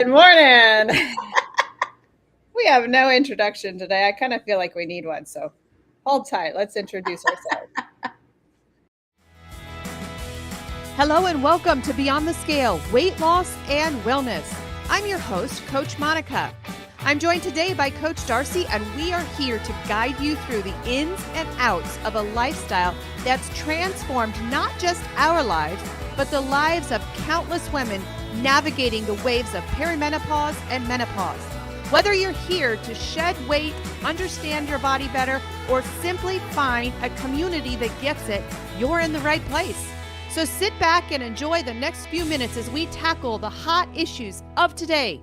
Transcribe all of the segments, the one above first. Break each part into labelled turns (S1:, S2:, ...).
S1: Good morning. We have no introduction today. I kind of feel like we need one, so hold tight. Let's introduce ourselves.
S2: Hello and welcome to Beyond the Scale, Weight Loss and Wellness. I'm your host, Coach Monica. I'm joined today by Coach Darcy, and we are here to guide you through the ins and outs of a lifestyle that's transformed not just our lives, but the lives of countless women navigating the waves of perimenopause and menopause. Whether you're here to shed weight, understand your body better, or simply find a community that gets it, you're in the right place. So sit back and enjoy the next few minutes as we tackle the hot issues of today.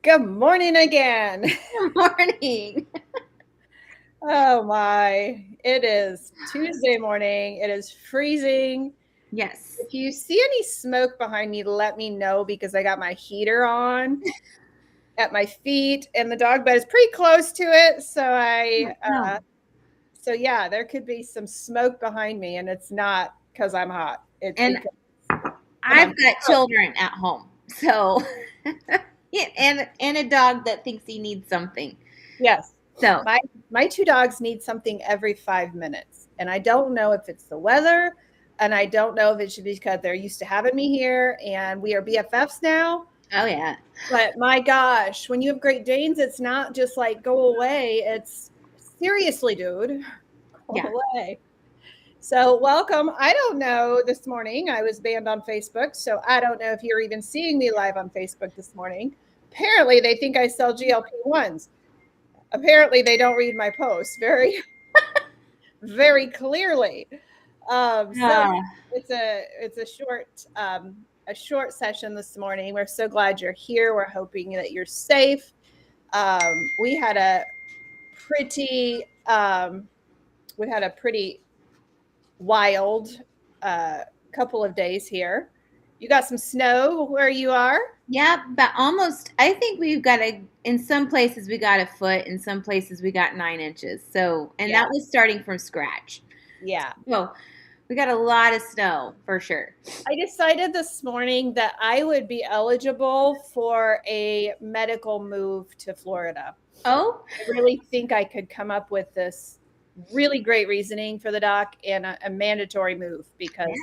S1: Good morning again.
S3: Good morning.
S1: Oh my, it is Tuesday morning. It is freezing.
S3: Yes.
S1: If you see any smoke behind me, let me know because I got my heater on at my feet and the dog bed is pretty close to it. So yeah, there could be some smoke behind me and it's not because I'm hot. It's
S3: And I've got children at home. So and a dog that thinks he needs something.
S1: Yes.
S3: So
S1: my two dogs need something every 5 minutes. And I don't know if it's the weather, and I don't know if it should be because they're used to having me here and we are BFFs now.
S3: Oh yeah.
S1: But my gosh, when you have Great Danes, it's not just like go away. It's seriously, dude, go away. So welcome. I don't know this morning. I was banned on Facebook, so I don't know if you're even seeing me live on Facebook this morning. Apparently, they think I sell GLP-1s. Apparently, they don't read my posts very, very clearly. So it's a short session this morning. We're so glad you're here. We're hoping that you're safe. We had a pretty wild couple of days here. You got some snow where you are?
S3: Yeah, but almost. I think in some places we got a foot, in some places we got 9 inches. So, and that was starting from scratch.
S1: Yeah.
S3: So we got a lot of snow for sure.
S1: I decided this morning that I would be eligible for a medical move to Florida.
S3: Oh?
S1: I really think I could come up with this really great reasoning for the doc and a mandatory move because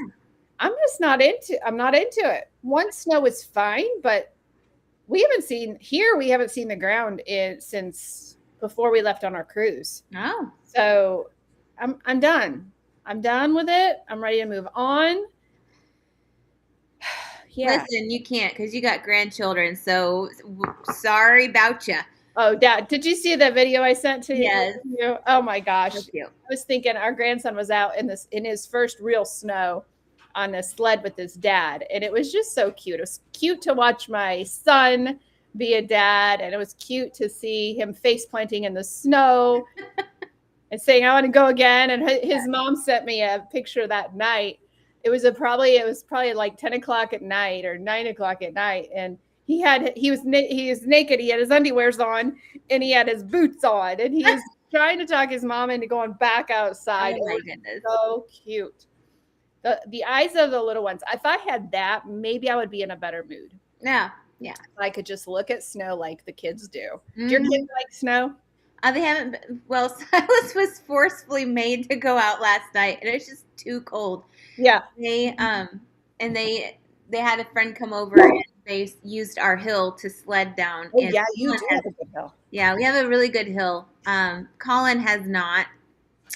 S1: I'm not into it. One snow is fine, but we haven't seen the ground since before we left on our cruise.
S3: Oh.
S1: So I'm done. I'm done with it. I'm ready to move on.
S3: Yeah. Listen, you can't because you got grandchildren. So sorry about you.
S1: Oh, Dad, did you see the video I sent to
S3: you?
S1: Yes. Oh my gosh.
S3: So cute.
S1: I was thinking our grandson was out in his first real snow on a sled with his dad. And it was just so cute. It was cute to watch my son be a dad. And it was cute to see him face planting in the snow and saying, I want to go again. And his mom sent me a picture that night. It was probably like 10 o'clock at night or 9 o'clock at night. And he was naked. He had his underwears on and he had his boots on. And he was trying to talk his mom into going back outside.
S3: Oh my goodness.
S1: So cute. The eyes of the little ones. If I had that, maybe I would be in a better mood.
S3: Yeah.
S1: I could just look at snow like the kids do. Mm-hmm. Do your kids like snow?
S3: They haven't. Well, Silas was forcefully made to go out last night, and it was just too cold.
S1: Yeah.
S3: They had a friend come over, and they used our hill to sled down.
S1: Oh, yeah, you do have a good hill.
S3: Yeah, we have a really good hill. Colin has not.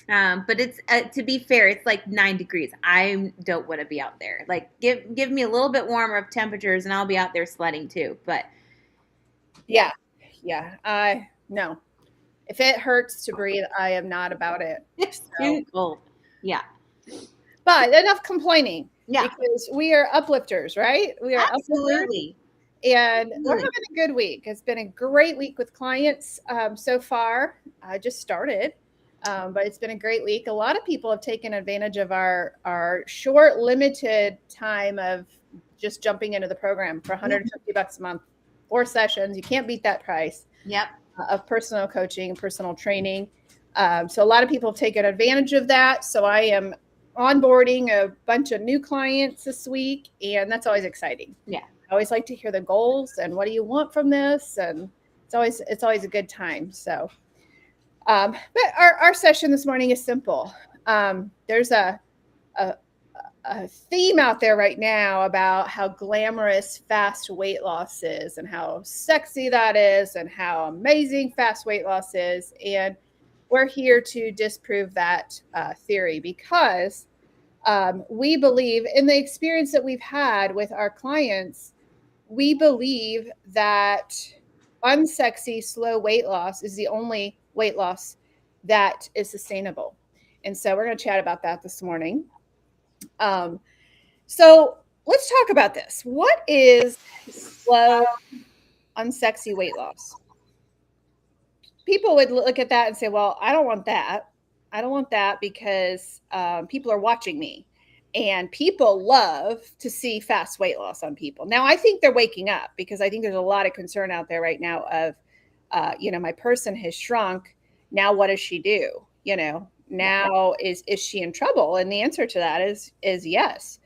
S3: But it's to be fair, it's like 9 degrees. I don't want to be out there. Like give me a little bit warmer of temperatures, and I'll be out there sledding too. But
S1: yeah. No. If it hurts to breathe, I am not about it.
S3: It's too cold. Yeah.
S1: But enough complaining.
S3: Yeah.
S1: Because we are uplifters, right? We are
S3: absolutely.
S1: And we're having a good week. It's been a great week with clients so far. I just started. But it's been a great week. A lot of people have taken advantage of our short, limited time of just jumping into the program for $150 a month, 4 sessions. You can't beat that price.
S3: Yep.
S1: Of personal coaching and personal training. So a lot of people have taken advantage of that. So I am onboarding a bunch of new clients this week, and that's always exciting.
S3: Yeah.
S1: I always like to hear the goals and what do you want from this, and it's always a good time. So, but our session this morning is simple. There's a theme out there right now about how glamorous fast weight loss is and how sexy that is and how amazing fast weight loss is. And we're here to disprove that theory because we believe in the experience that we've had with our clients. We believe that unsexy, slow weight loss is the only weight loss that is sustainable. And so we're going to chat about that this morning. So let's talk about this. What is slow, unsexy weight loss? People would look at that and say, well, I don't want that. I don't want that because people are watching me. And people love to see fast weight loss on people. Now, I think they're waking up because I think there's a lot of concern out there right now of, my person has shrunk. Now, what does she do? Now is she in trouble? And the answer to that is yes,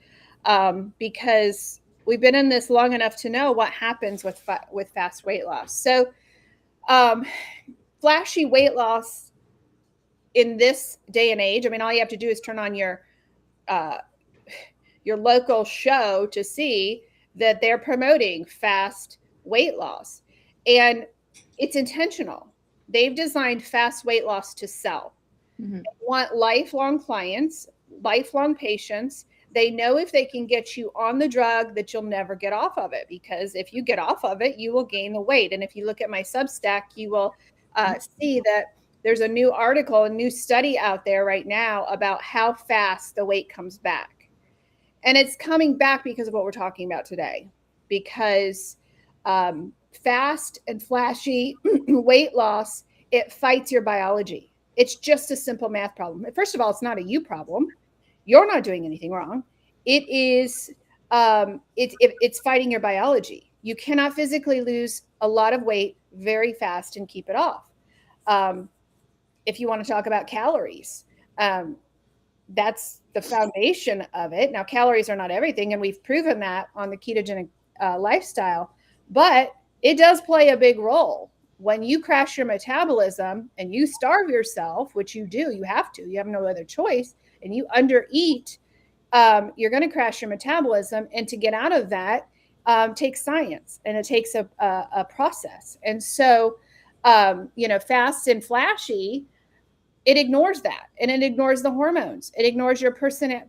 S1: because we've been in this long enough to know what happens with fast weight loss. So, flashy weight loss in this day and age. I mean, all you have to do is turn on your local show to see that they're promoting fast weight loss, and it's intentional. They've designed fast weight loss to sell. Mm-hmm. They want lifelong clients, lifelong patients. They know if they can get you on the drug that you'll never get off of it, because if you get off of it, you will gain the weight. And if you look at my Substack, you will see that there's a new article, a new study out there right now about how fast the weight comes back. And it's coming back because of what we're talking about today, because fast and flashy weight loss, it fights your biology. It's just a simple math problem. First of all, it's not a you problem. You're not doing anything wrong. It is, it's fighting your biology. You cannot physically lose a lot of weight very fast and keep it off. If you want to talk about calories, that's the foundation of it. Now, calories are not everything, and we've proven that on the ketogenic lifestyle, but it does play a big role. When you crash your metabolism and you starve yourself, which you do, you have no other choice, and you undereat, you're going to crash your metabolism. And to get out of that takes science, and it takes a process. And so, fast and flashy, it ignores that, and it ignores the hormones. It ignores your personhood,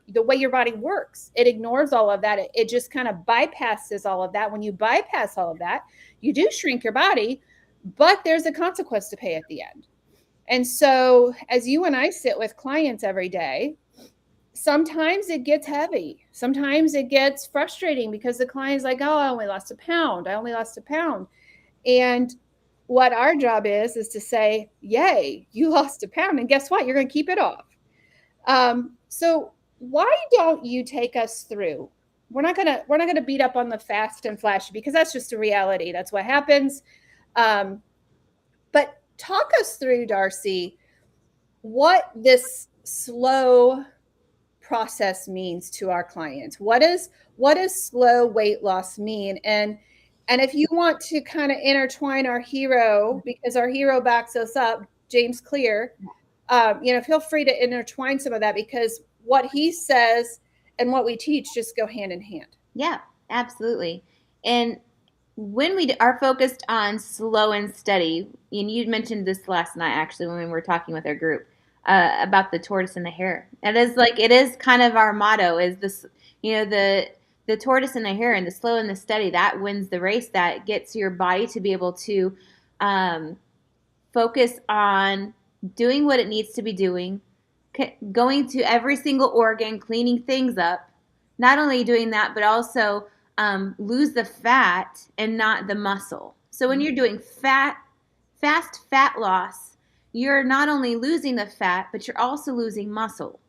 S1: the way your body works. It ignores all of that. It just kind of bypasses all of that. When you bypass all of that, you do shrink your body, but there's a consequence to pay at the end. And so, as you and I sit with clients every day, sometimes it gets heavy. Sometimes it gets frustrating because the client's like, oh, I only lost a pound. And what our job is to say, yay, you lost a pound. And guess what? You're going to keep it off. So why don't you take us through? We're not going to beat up on the fast and flashy, because that's just a reality. That's what happens. But talk us through, Darcy, what this slow process means to our clients. What does slow weight loss mean? And if you want to kind of intertwine our hero, because our hero backs us up, James Clear, feel free to intertwine some of that, because what he says and what we teach just go hand in hand.
S3: Yeah, absolutely. And when we are focused on slow and steady, and you mentioned this last night, actually, when we were talking with our group about the tortoise and the hare. It is kind of our motto is this, the tortoise and the hare, and the slow and the steady, that wins the race. That gets your body to be able to focus on doing what it needs to be doing, going to every single organ, cleaning things up. Not only doing that, but also lose the fat and not the muscle. So when you're doing fast fat loss, you're not only losing the fat, but you're also losing muscle.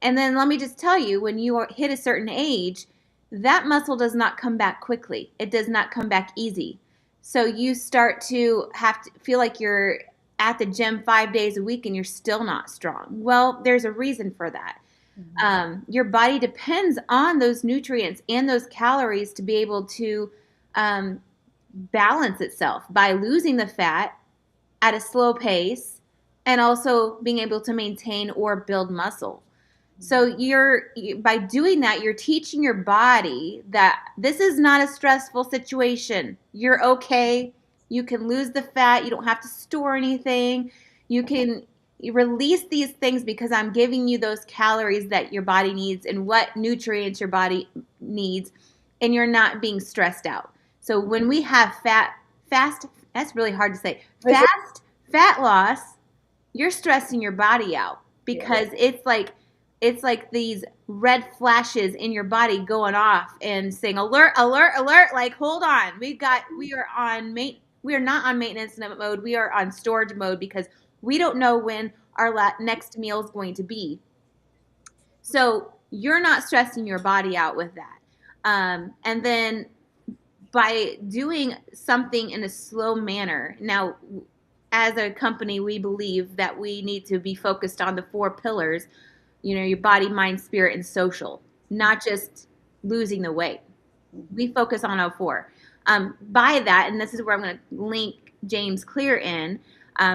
S3: And then let me just tell you, when you hit a certain age, that muscle does not come back quickly. It does not come back easy. So you start to have to feel like you're at the gym 5 days a week and you're still not strong. Well, there's a reason for that. Your body depends on those nutrients and those calories to be able to balance itself by losing the fat at a slow pace and also being able to maintain or build muscle. So by doing that, you're teaching your body that this is not a stressful situation. You're okay. You can lose the fat. You don't have to store anything. You can release these things because I'm giving you those calories that your body needs and what nutrients your body needs, and you're not being stressed out. So when we have fast, that's really hard to say, fast fat loss, you're stressing your body out because it's like these red flashes in your body going off and saying alert, alert, alert, like hold on. We are not on maintenance mode. We are on storage mode because we don't know when our next meal is going to be. So you're not stressing your body out with that. And then by doing something in a slow manner, now as a company, we believe that we need to be focused on the 4 pillars, your body, mind, spirit, and social, not just losing the weight. We focus on all 4. By that, and this is where I'm going to link James Clear in,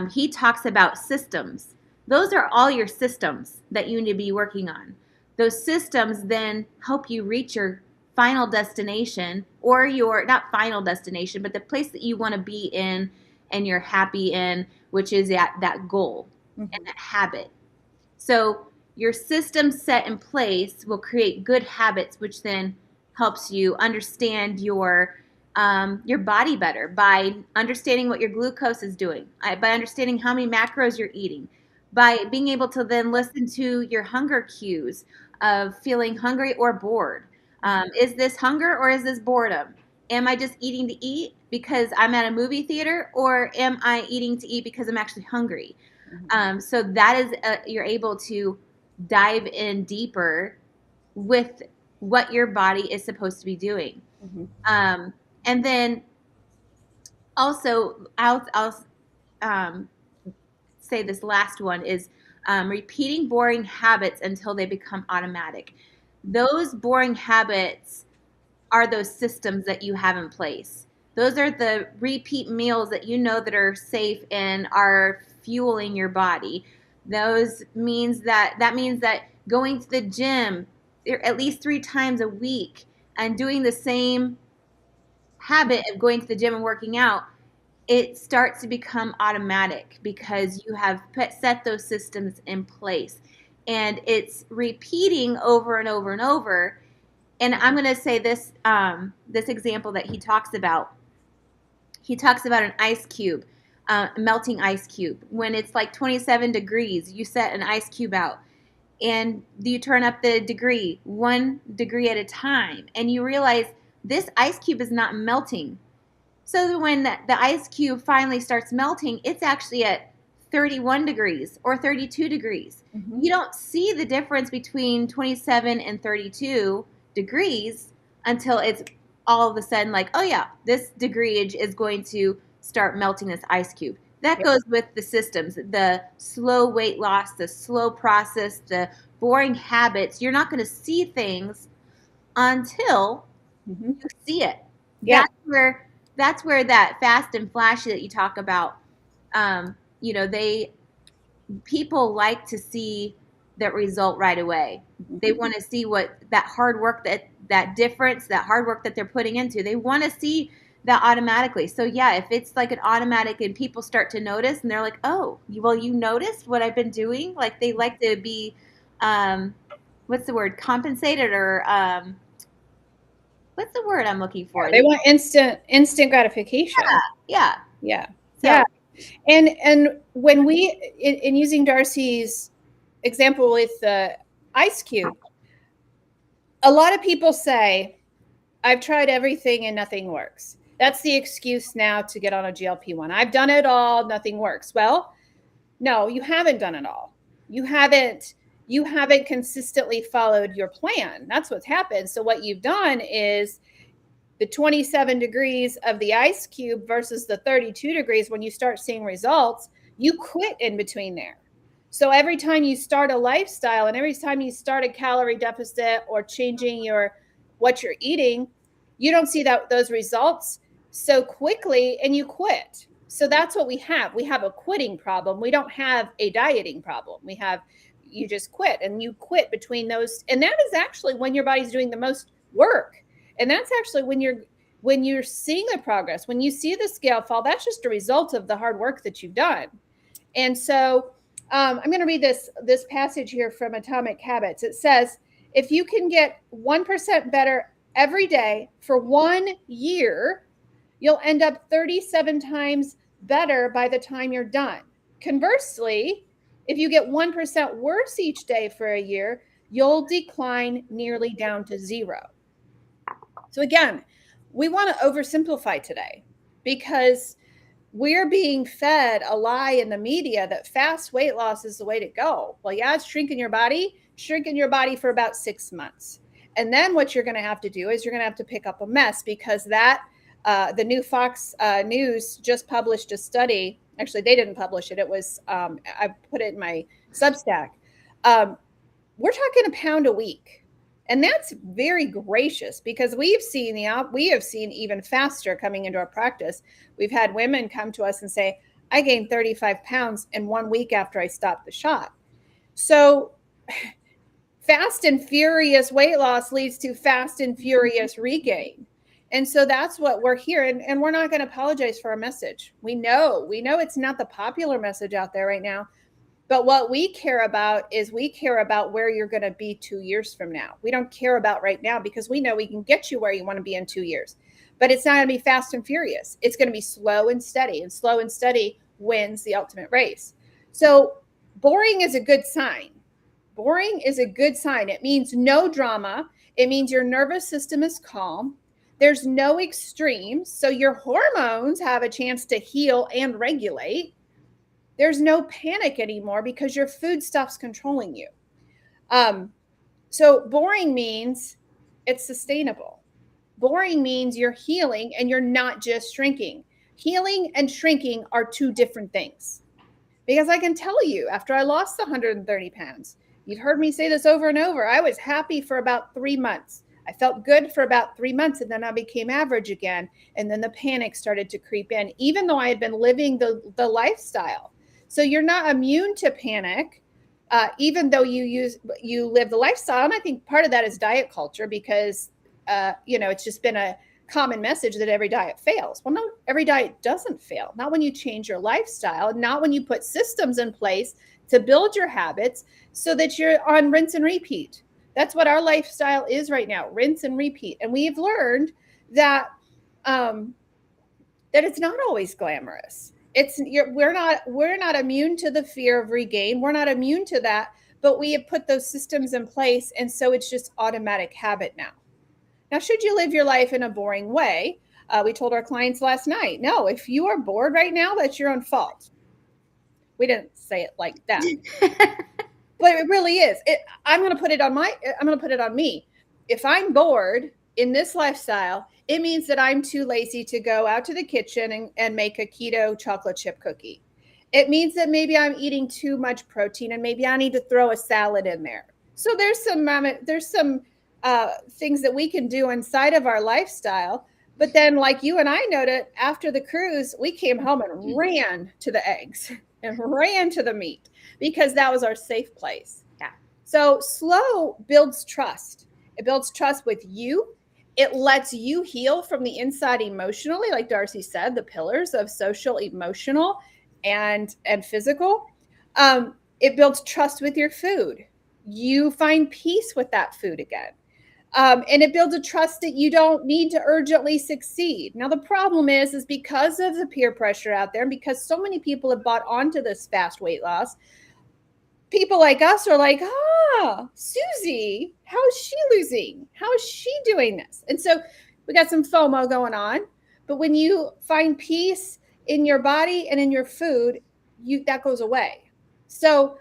S3: he talks about systems. Those are all your systems that you need to be working on. Those systems then help you reach your final destination, or your, not final destination, but the place that you want to be in and you're happy in, which is that goal and that habit. So your system set in place will create good habits, which then helps you understand your body better by understanding what your glucose is doing, by understanding how many macros you're eating, by being able to then listen to your hunger cues of feeling hungry or bored. Is this hunger or is this boredom? Am I just eating to eat because I'm at a movie theater, or am I eating to eat because I'm actually hungry? So that is, you're able to dive in deeper with what your body is supposed to be doing. And then also, I'll say this last one is repeating boring habits until they become automatic. Those boring habits are those systems that you have in place. Those are the repeat meals that that are safe and are fueling your body. That means that going to the gym at least 3 times a week and doing the same habit of going to the gym and working out, it starts to become automatic because you have set those systems in place. And it's repeating over and over and over. And I'm going to say this example that he talks about. He talks about an ice cube, melting ice cube. When it's like 27 degrees, you set an ice cube out and you turn up the degree 1 degree at a time. And you realize this ice cube is not melting. So when the ice cube finally starts melting, it's actually at 31 degrees or 32 degrees. You don't see the difference between 27 and 32 degrees until it's all of a sudden like, oh yeah, this degreeage is going to start melting this ice cube. That goes with the systems, the slow weight loss, the slow process, the boring habits. You're not going to see things until you see it. Yeah. That's where that fast and flashy that you talk about, people like to see that result right away. They want to see what that hard work, that difference, that hard work that they're putting into. They want to see that automatically. So yeah, if it's like an automatic and people start to notice and they're like, oh, well, you noticed what I've been doing? Like they like to be, what's the word? Compensated or, what's the word I'm looking for?
S1: Yeah, they want instant gratification.
S3: Yeah.
S1: So, yeah. And when we, in using Darcy's example with the ice cube, a lot of people say, I've tried everything and nothing works. That's the excuse now to get on a GLP-1. I've done it all, nothing works. Well, no, you haven't done it all. You haven't consistently followed your plan. That's what's happened. So what you've done is the 27 degrees of the ice cube versus the 32 degrees, when you start seeing results, you quit in between there. So every time you start a lifestyle and every time you start a calorie deficit or changing what you're eating, you don't see those results so quickly and you quit. So that's what we have. We have a quitting problem. We don't have a dieting problem. You just quit, and you quit between those. And that is actually when your body's doing the most work. And that's actually when you're seeing the progress, when you see the scale fall, that's just a result of the hard work that you've done. And so I'm going to read this passage here from Atomic Habits. It says, if you can get 1% better every day for 1 year, you'll end up 37 times better by the time you're done. Conversely, if you get 1% worse each day for a year, you'll decline nearly down to 0. So again, we want to oversimplify today because we're being fed a lie in the media that fast weight loss is the way to go. Well, yeah, it's shrinking your body for about 6 months. And then what you're going to have to do is you're going to have to pick up a mess because the new Fox News just published a study. Actually, they didn't publish it. It was, I put it in my Substack. We're talking a pound a week. And that's very gracious because we have seen even faster coming into our practice. We've had women come to us and say, I gained 35 pounds in 1 week after I stopped the shot. So fast and furious weight loss leads to fast and furious regain. And so that's what we're here. And we're not going to apologize for our message. We know it's not the popular message out there right now. But what we care about is where you're going to be 2 years from now. We don't care about right now because we know we can get you where you want to be in 2 years. But it's not going to be fast and furious. It's going to be slow and steady. And slow and steady wins the ultimate race. So boring is a good sign. Boring is a good sign. It means no drama. It means your nervous system is calm. There's no extremes. So your hormones have a chance to heal and regulate. There's no panic anymore because your food stops controlling you. So boring means it's sustainable. Boring means you're healing and you're not just shrinking. Healing and shrinking are two different things. Because I can tell you, after I lost the 130 pounds, you've heard me say this over and over, I was happy for about 3 months. I felt good for about 3 months, and then I became average again. And then the panic started to creep in, even though I had been living the lifestyle. So you're not immune to panic, even though you live the lifestyle. And I think part of that is diet culture because, it's just been a common message that every diet fails. Well, no, every diet doesn't fail. Not when you change your lifestyle, not when you put systems in place to build your habits so that you're on rinse and repeat. That's what our lifestyle is right now, rinse and repeat. And we've learned that it's not always glamorous. We're not immune to the fear of regain. We're not immune to that, but we have put those systems in place. And so it's just automatic habit now. Now, should you live your life in a boring way? We told our clients last night, no, if you are bored right now, that's your own fault. We didn't say it like that, but it really is. I'm going to put it on me. If I'm bored in this lifestyle, it means that I'm too lazy to go out to the kitchen and make a keto chocolate chip cookie. It means that maybe I'm eating too much protein and maybe I need to throw a salad in there. So there's some things that we can do inside of our lifestyle. But then, like you and I noted, after the cruise, we came home and ran to the eggs and ran to the meat because that was our safe place.
S3: Yeah.
S1: So slow builds trust. It builds trust with you. It lets you heal from the inside emotionally, like Darcy said, the pillars of social, emotional, and physical. It builds trust with your food. You find peace with that food again. And it builds a trust that you don't need to urgently succeed. Now, the problem is because of the peer pressure out there, and because so many people have bought onto this fast weight loss, people like us are like, Susie, how is she losing? How is she doing this? And so we got some FOMO going on. But when you find peace in your body and in your food, that goes away. So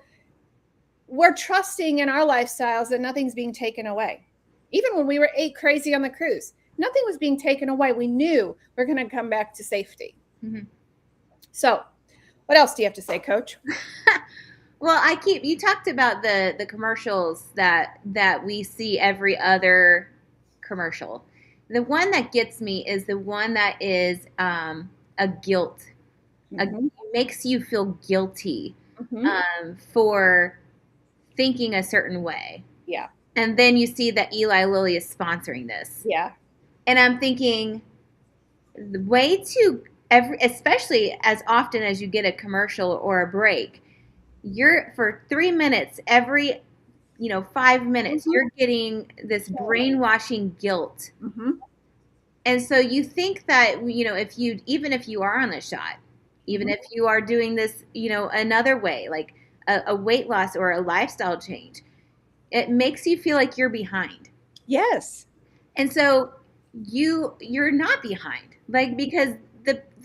S1: we're trusting in our lifestyles that nothing's being taken away. Even when we were ate crazy on the cruise, nothing was being taken away. We knew we're going to come back to safety.
S3: Mm-hmm.
S1: So What else do you have to say, Coach?
S3: Well, you talked about the commercials that we see every other commercial. The one that gets me is the one that is a guilt. It makes you feel guilty for thinking a certain way.
S1: Yeah.
S3: And then you see that Eli Lilly is sponsoring this.
S1: Yeah.
S3: And I'm thinking, the way to especially as often as you get a commercial or a break, you're for 3 minutes every 5 minutes you're getting this brainwashing guilt. And so you think that if you are on the shot, even if you are doing this another way, like a weight loss or a lifestyle change, it makes you feel like you're behind.
S1: Yes.
S3: And so you're not behind, like, because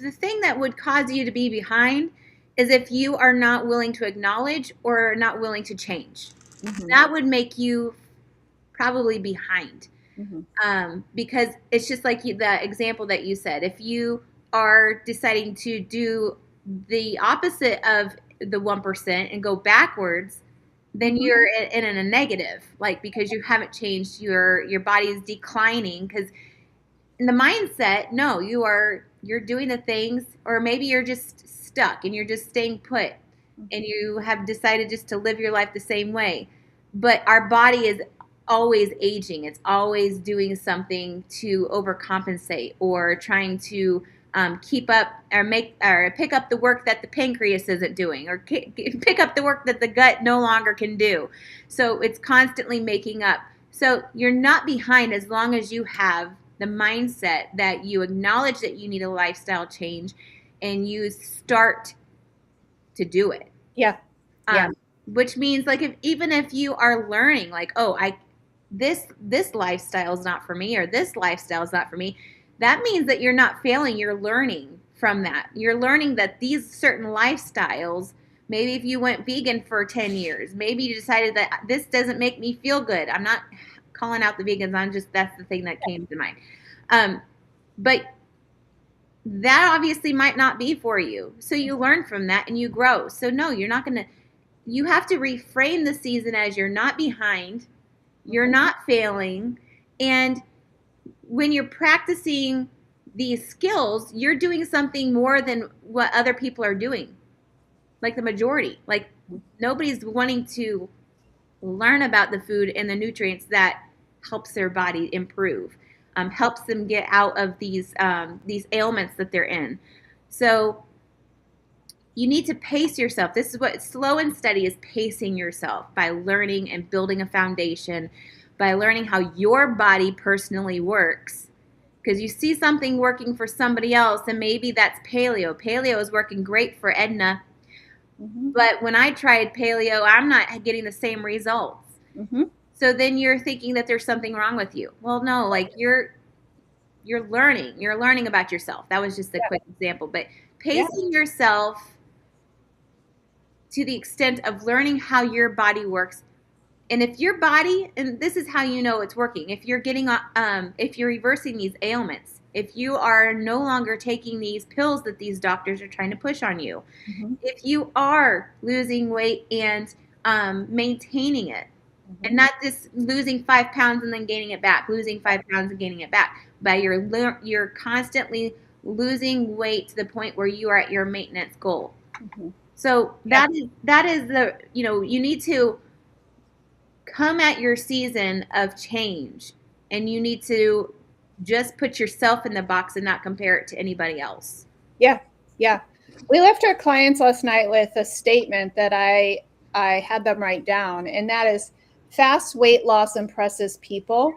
S3: the thing that would cause you to be behind is if you are not willing to acknowledge or not willing to change. That would make you probably behind. Because it's just like the example that you said. If you are deciding to do the opposite of the 1% and go backwards, then you're in a negative, like, because you haven't changed, your body is declining. Because in the mindset, no, you're doing the things, or maybe you're just stuck and you're just staying put and you have decided just to live your life the same way. But our body is always aging. It's always doing something to overcompensate or trying to keep up or pick up the work that the pancreas isn't doing, or pick up the work that the gut no longer can do. So it's constantly making up. So you're not behind as long as you have the mindset that you acknowledge that you need a lifestyle change and you start to do it.
S1: Yeah.
S3: Which means, like, even if you are learning, like, this lifestyle is not for me, or this lifestyle is not for me, that means that you're not failing. You're learning from that. You're learning that these certain lifestyles, maybe if you went vegan for 10 years, maybe you decided that this doesn't make me feel good. I'm not calling out the vegans. That's the thing that came to mind. But that obviously might not be for you. So you learn from that and you grow. So no, you're not going to, you have to reframe the season as you're not behind, you're not failing. And when you're practicing these skills, you're doing something more than what other people are doing. Like the majority, like nobody's wanting to learn about the food and the nutrients that helps their body improve, helps them get out of these ailments that they're in. So you need to pace yourself. This is what slow and steady is, pacing yourself by learning and building a foundation, by learning how your body personally works. Because you see something working for somebody else, and maybe that's paleo. Paleo is working great for Edna. But when I tried paleo, I'm not getting the same results. So then you're thinking that there's something wrong with you. Well, no, like you're learning. You're learning about yourself. That was just a quick example. But pacing yourself to the extent of learning how your body works. And if your body, and this is how you know it's working, if you're getting, if you're reversing these ailments, if you are no longer taking these pills that these doctors are trying to push on you, if you are losing weight and maintaining it, and not just losing 5 pounds and then gaining it back, losing 5 pounds and gaining it back, but you're constantly losing weight to the point where you are at your maintenance goal. So that is the, you need to come at your season of change, and you need to just put yourself in the box and not compare it to anybody else.
S1: Yeah. We left our clients last night with a statement that I had them write down, and that is, fast weight loss impresses people,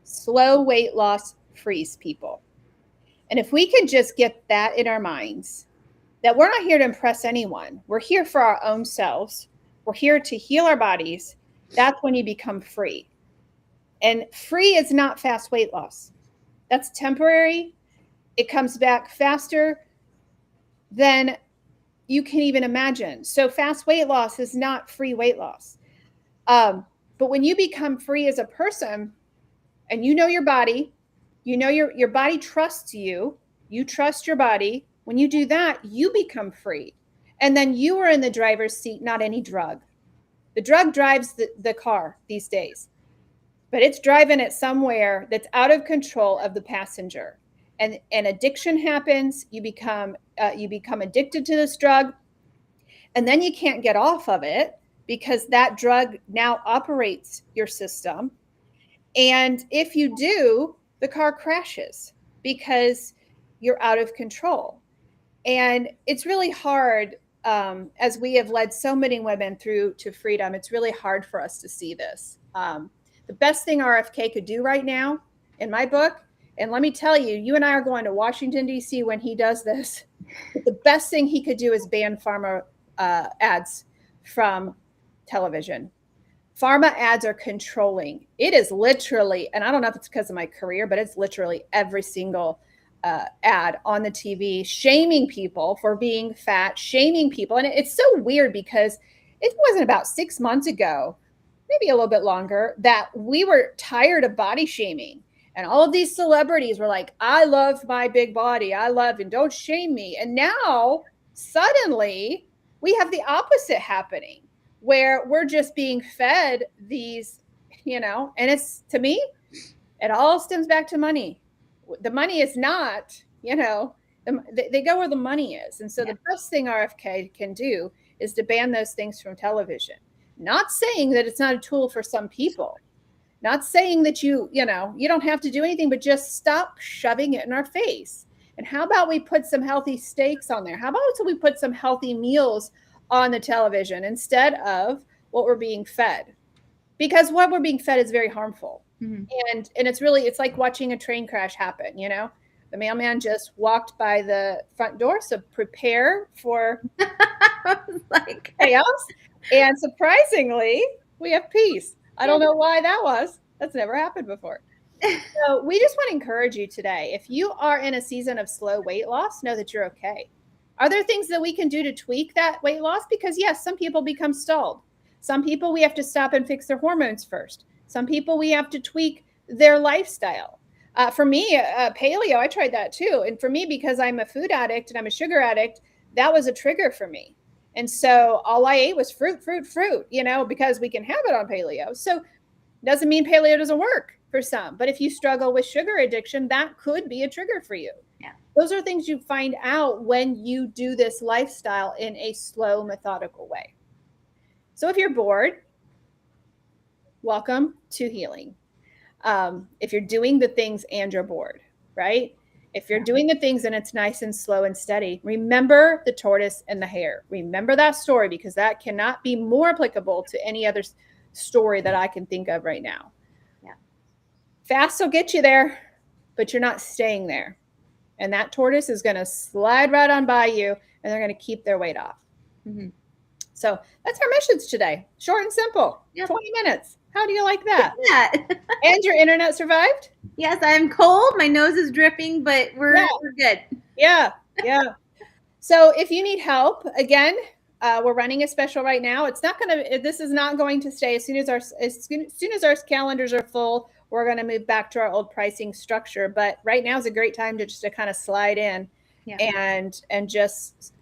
S1: slow weight loss frees people. And if we could just get that in our minds, that we're not here to impress anyone. We're here for our own selves. We're here to heal our bodies. That's when you become free. And free is not fast weight loss. That's temporary. It comes back faster than you can even imagine. So fast weight loss is not free weight loss. But when you become free as a person, and you know your body, you know your body trusts you, you trust your body. When you do that, you become free. And then you are in the driver's seat, not any drug. The drug drives the car these days, but it's driving it somewhere that's out of control of the passenger. And addiction happens. You become addicted to this drug, and then you can't get off of it because that drug now operates your system. And if you do, the car crashes because you're out of control. And it's really hard, as we have led so many women through to freedom, it's really hard for us to see this. The best thing RFK could do right now, in my book, and let me tell you, you and I are going to Washington, D.C. when he does this. The best thing he could do is ban pharma ads from television. Pharma ads are controlling. It is literally, and I don't know if it's because of my career, but it's literally every single ad on the TV, shaming people for being fat, shaming people. And it's so weird because it wasn't about 6 months ago, maybe a little bit longer, that we were tired of body shaming. And all of these celebrities were like, I love my big body. I love, and don't shame me. And now suddenly we have the opposite happening where we're just being fed these, and it's, to me, it all stems back to money. The money is not, they go where the money is. And so the best thing RFK can do is to ban those things from television. Not saying that it's not a tool for some people. Not saying that you don't have to do anything, but just stop shoving it in our face. And how about we put some healthy steaks on there? How about we put some healthy meals on the television instead of what we're being fed? Because what we're being fed is very harmful. Mm-hmm. And it's like watching a train crash happen. The mailman just walked by the front door, so prepare for like chaos. And surprisingly, we have peace. I don't know why that was. That's never happened before. So we just want to encourage you today. If you are in a season of slow weight loss, know that you're okay. Are there things that we can do to tweak that weight loss? Because yes, some people become stalled. Some people we have to stop and fix their hormones first. Some people we have to tweak their lifestyle. For me, paleo, I tried that too. And for me, because I'm a food addict and I'm a sugar addict, that was a trigger for me. And so all I ate was fruit, because we can have it on paleo. So doesn't mean paleo doesn't work for some. But if you struggle with sugar addiction, that could be a trigger for you. Yeah. Those are things you find out when you do this lifestyle in a slow, methodical way. So if you're bored, welcome to healing. If you're doing the things and you're bored, right? If you're doing the things and it's nice and slow and steady, remember the tortoise and the hare. Remember that story, because that cannot be more applicable to any other story that I can think of right now. Yeah. Fast will get you there, but you're not staying there. And that tortoise is going to slide right on by you, and they're going to keep their weight off. Mm-hmm. So that's our message today. Short and simple. Yep. 20 minutes. How do you like that? Yeah. And your internet survived?
S3: Yes, I'm cold. My nose is dripping, but we're good.
S1: Yeah. So if you need help, again, we're running a special right now. This is not going to stay. As soon as our calendars are full, we're going to move back to our old pricing structure. But right now is a great time to kind of slide in and just,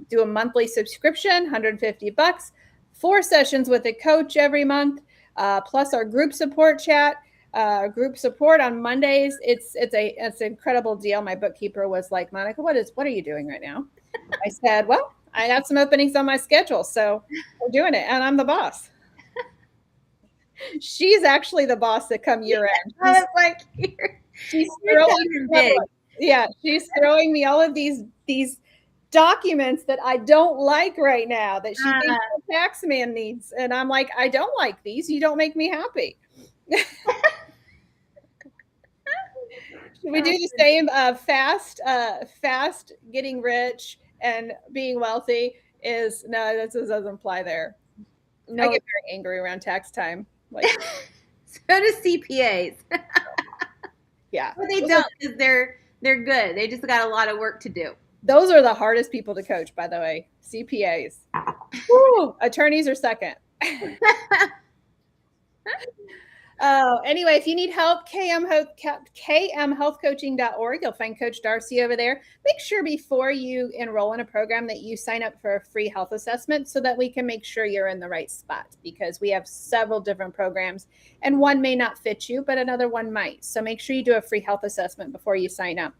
S1: do a monthly subscription, $150, 4 sessions with a coach every month, plus our group support chat, group support on Mondays. It's an incredible deal. My bookkeeper was like, Monica, what are you doing right now? I said, well, I have some openings on my schedule, so we're doing it, and I'm the boss. She's actually the boss that come year end.
S3: I was like,
S1: she's throwing me all of these documents that I don't like right now that she thinks the tax man needs. And I'm like, I don't like these. You don't make me happy. Should we do the same fast getting rich and being wealthy that doesn't apply there. No. I get very angry around tax time. Like,
S3: so do CPAs.
S1: Yeah.
S3: But they don't, because they're good. They just got a lot of work to do.
S1: Those are the hardest people to coach, by the way. CPAs. Woo, attorneys are second. Anyway, if you need help, kmhealthcoaching.org. You'll find Coach Darcy over there. Make sure before you enroll in a program that you sign up for a free health assessment so that we can make sure you're in the right spot, because we have several different programs and one may not fit you, but another one might. So make sure you do a free health assessment before you sign up.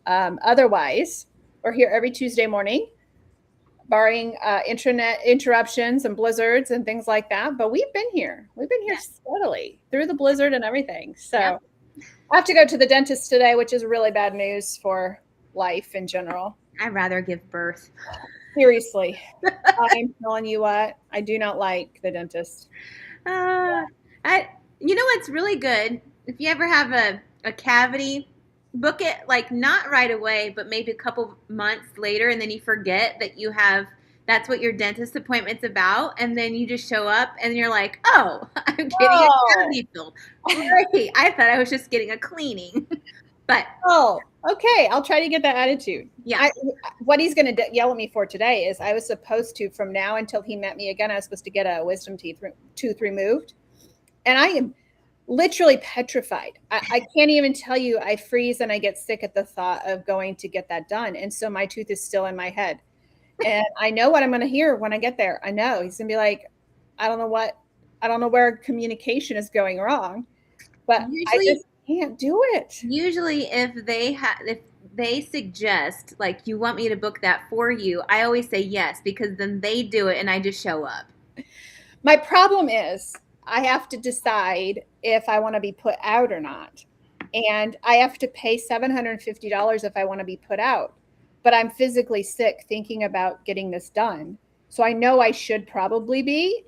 S1: Otherwise, we're here every Tuesday morning, barring internet interruptions and blizzards and things like that. But we've been here. We've been here steadily through the blizzard and everything. So I have to go to the dentist today, which is really bad news for life in general.
S3: I'd rather give birth.
S1: Seriously. I'm telling you what, I do not like the dentist.
S3: You know what's really good? If you ever have a cavity, book it like not right away, but maybe a couple months later, and then you forget that that's what your dentist appointment's about, and then you just show up and you're like, oh, I'm getting a cavity filled. Great. I thought I was just getting a cleaning. But
S1: okay, I'll try to get that attitude.
S3: Yeah.
S1: What he's going to yell at me for today is I was supposed to, from now until he met me again, I was supposed to get a wisdom tooth removed, and I am literally petrified. I can't even tell you. I freeze and I get sick at the thought of going to get that done. And so my tooth is still in my head. And I know what I'm going to hear when I get there. I know he's going to be like, I don't know where communication is going wrong, but I just can't do it.
S3: Usually if they suggest, like, you want me to book that for you, I always say yes, because then they do it and I just show up.
S1: My problem is I have to decide if I want to be put out or not. And I have to pay $750 if I want to be put out. But I'm physically sick thinking about getting this done. So I know I should probably be,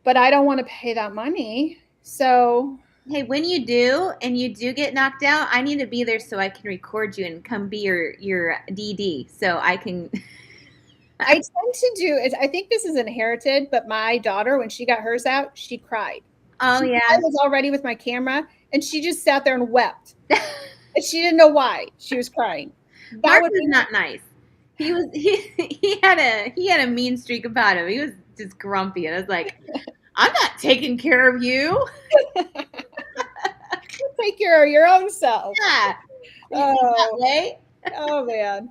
S1: but I don't want to pay that money. So
S3: hey, when you do and you do get knocked out, I need to be there so I can record you and come be your DD so I can
S1: I tend to do it. I think this is inherited, but my daughter, when she got hers out, she cried.
S3: Oh, yeah.
S1: I was all ready with my camera, and she just sat there and wept. And she didn't know why she was crying.
S3: Mark was not nice. He had a mean streak about him. He was just grumpy, and I was like, I'm not taking care of you.
S1: Take care of your own self.
S3: Yeah.
S1: Oh man.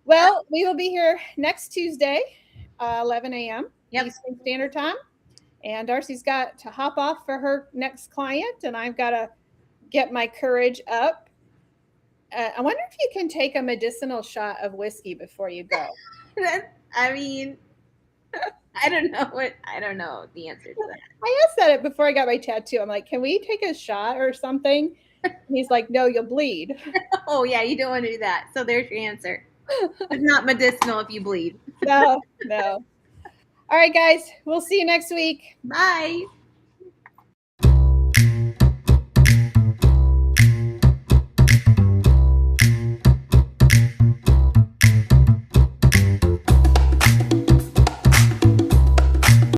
S1: Well, we will be here next Tuesday, 11 a.m. Eastern Standard Time. And Darcy's got to hop off for her next client, and I've got to get my courage up. I wonder if you can take a medicinal shot of whiskey before you go.
S3: I mean, I don't know the answer to that.
S1: I asked that before I got my tattoo. I'm like, can we take a shot or something? And he's like, no, you'll bleed.
S3: Oh, yeah, you don't want to do that. So there's your answer. It's not medicinal if you bleed.
S1: No. All right, guys. We'll see you next week.
S3: Bye.